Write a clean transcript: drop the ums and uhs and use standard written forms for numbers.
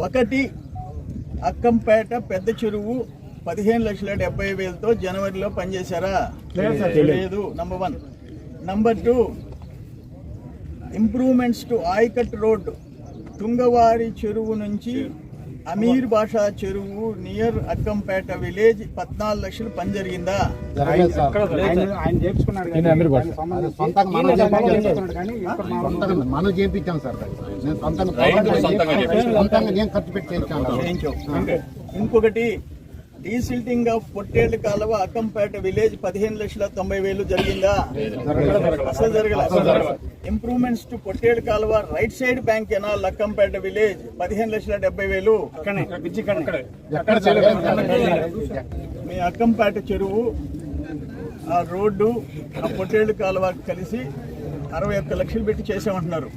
ఒకటి అక్కంపేట పెద్ద చెరువు 15,70,000తో జనవరిలో పనిచేశారా? లేదు. నంబర్ 1. నంబర్ 2, ఇంప్రూవ్మెంట్స్ టు ఆయకట్ రోడ్ తుంగవారి చెరువు నుంచి అమీర్ బాషా చెరువు నియర్ అక్కంపేట విలేజ్ 14 లక్షలు పని జరిగిందా? మనం చేయించాం సార్. ఇంకొకటి డీసిల్టింగ్ ఆఫ్ పొట్టేళ్ల కాలువ అక్కంపేట విలేజ్ 15,90,000 జరిగిందా? అసలు జరగలేదు. ఇంప్రూవ్మెంట్స్ టు పొట్టేళ్ల కాలువ right side bank canal Akkampeta village 15,70,000. మీ అక్కంపేట చెరువు ఆ రోడ్డు ఆ పొట్టేళ్ల కాలువ కలిసి 61 లక్షలు పెట్టి చేసామంటున్నారు.